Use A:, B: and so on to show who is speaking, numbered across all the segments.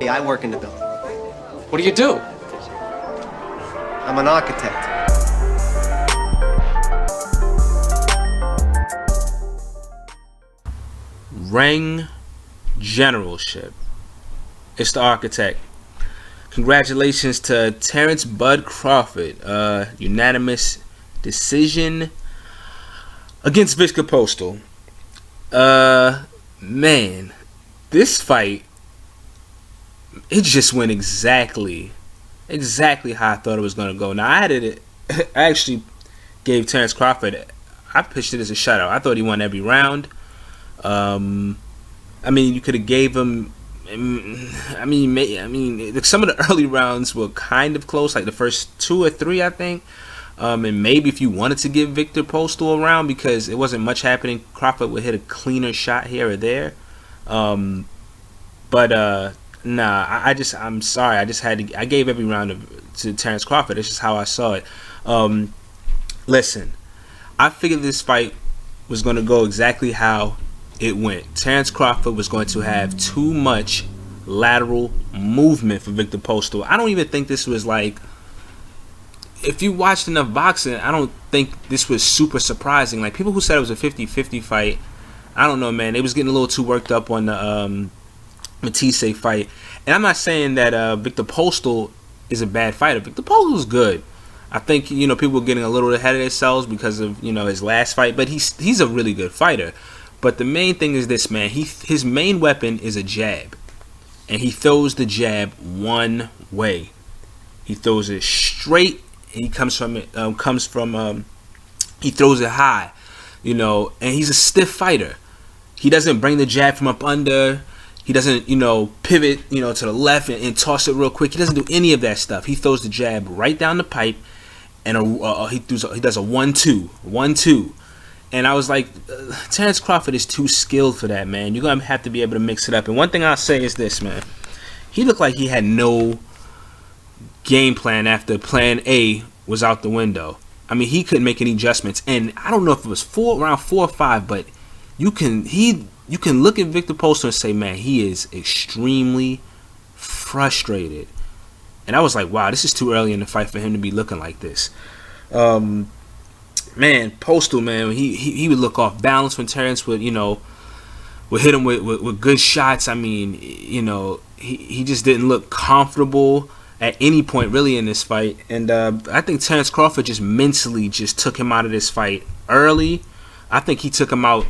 A: I work in the building.
B: What do you do?
A: I'm an architect.
C: Ring Generalship. It's the architect. Congratulations to Terence Bud Crawford. Unanimous decision against Viktor Postol. Man, this fight, it just went exactly how I thought it was gonna go. Now I actually gave Terence Crawford, I pitched it as a shutout. I thought he won every round. I mean, you could have gave him. I mean, some of the early rounds were kind of close, like the first 2 or 3, I think. And maybe if you wanted to give Viktor Postol a round because it wasn't much happening, Crawford would hit a cleaner shot here or there. Nah, I'm sorry. I gave every round to Terence Crawford. It's just how I saw it. Listen, I figured this fight was going to go exactly how it went. Terence Crawford was going to have too much lateral movement for Viktor Postol. I don't even think this was like, if you watched enough boxing, I don't think this was super surprising. Like, people who said it was a 50-50 fight, I don't know, man. They was getting a little too worked up on the Matisse fight. And I'm not saying that Viktor Postol is a bad fighter. Viktor Postol is good. I think, people were getting a little ahead of themselves because of, his last fight. But he's a really good fighter. But the main thing is this, man. His main weapon is a jab. And he throws the jab one way. He throws it straight. He comes from he throws it high, and he's a stiff fighter. He doesn't bring the jab from up under. He doesn't, pivot, to the left and toss it real quick. He doesn't do any of that stuff. He throws the jab right down the pipe, and he does a 1-2. And I was like, Terence Crawford is too skilled for that, man. You're going to have to be able to mix it up. And one thing I'll say is this, man. He looked like he had no game plan after plan A was out the window. I mean, he couldn't make any adjustments. And I don't know if it was round 4 or 5, but you can look at Viktor Postol and say, man, he is extremely frustrated. And I was like, wow, this is too early in the fight for him to be looking like this. Man, Postol, man, he would look off balance when Terence would hit him with good shots. I mean, he just didn't look comfortable at any point really in this fight. And I think Terence Crawford just mentally just took him out of this fight early. I think he took him out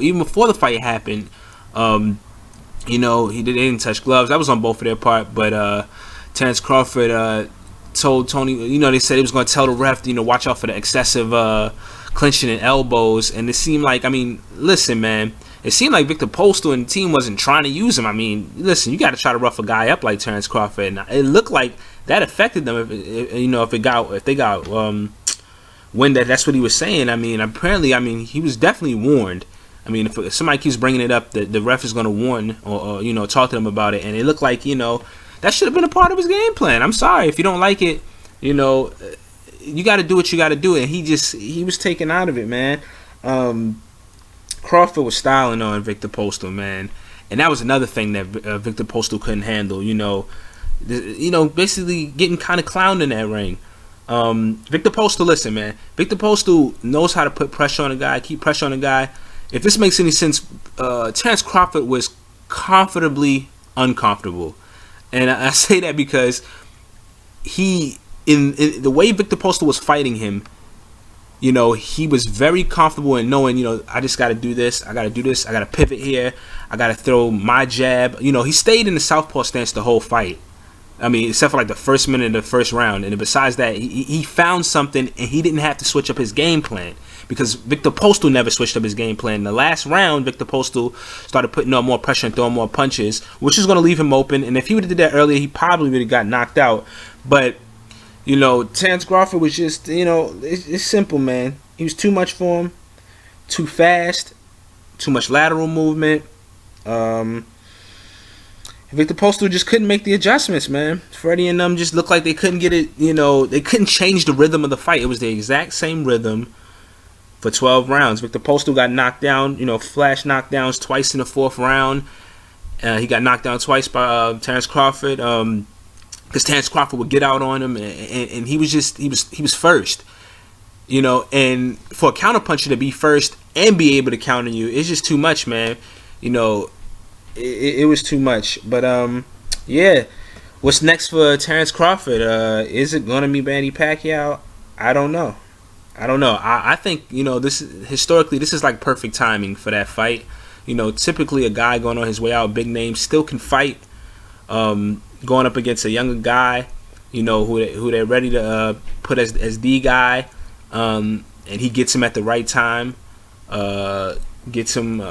C: even before the fight happened. They didn't touch gloves. That was on both of their part. But Terence Crawford told Tony, they said he was going to tell the ref, watch out for the excessive clinching and elbows. And it seemed like, listen, man, it seemed like Viktor Postol and the team wasn't trying to use him. Listen, you got to try to rough a guy up like Terence Crawford. And it looked like that affected them. If they got wind that's what he was saying. Apparently, he was definitely warned. If somebody keeps bringing it up, the ref is going to warn or talk to them about it. And it looked like, that should have been a part of his game plan. I'm sorry if you don't like it. You got to do what you got to do. And he was taken out of it, man. Crawford was styling on Viktor Postol, man, and that was another thing that Viktor Postol couldn't handle. Basically getting kind of clowned in that ring. Viktor Postol, listen, man. Viktor Postol knows how to put pressure on a guy, keep pressure on a guy. If this makes any sense, Terence Crawford was comfortably uncomfortable, and I say that because in the way Viktor Postol was fighting him. He was very comfortable in knowing, I just got to do this. I got to do this. I got to pivot here. I got to throw my jab. He stayed in the southpaw stance the whole fight. Except for like the first minute of the first round. And besides that, he found something and he didn't have to switch up his game plan. Because Viktor Postol never switched up his game plan. In the last round, Viktor Postol started putting on more pressure and throwing more punches, which is going to leave him open. And if he would have did that earlier, he probably would have got knocked out. But Terence Crawford was just, it's simple, man. He was too much for him, too fast, too much lateral movement. Viktor Postol just couldn't make the adjustments, man. Freddie and them just looked like they couldn't get it, they couldn't change the rhythm of the fight. It was the exact same rhythm for 12 rounds. Viktor Postol got knocked down, flash knockdowns twice in the 4th round. He got knocked down twice by Terence Crawford. Because Terence Crawford would get out on him, and he was first. You know, and for a counterpuncher to be first and be able to counter you, it's just too much, man. You know, it was too much. But yeah. What's next for Terence Crawford? Is it gonna be Manny Pacquiao? I don't know. I think, you know, this is like perfect timing for that fight. You know, typically a guy going on his way out, big name, still can fight. Going up against a younger guy, you know, who they're ready to put as the guy, and he gets him at the right time. Gets him,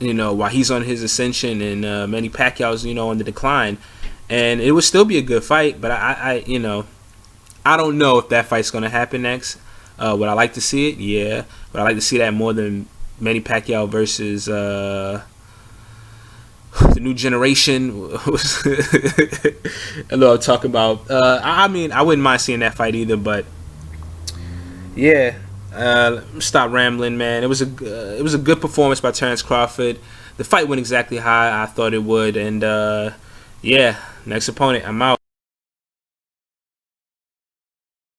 C: you know, while he's on his ascension, and Manny Pacquiao's, you know, on the decline. And it would still be a good fight, but I you know, I don't know if that fight's gonna happen next. Would I like to see it? Yeah. Would I like to see that more than Manny Pacquiao versus the new generation? I know I'm talking about. I mean, I wouldn't mind seeing that fight either, but yeah. Stop rambling, man. It was a good performance by Terence Crawford. The fight went exactly how I thought it would, and yeah. Next opponent, I'm out.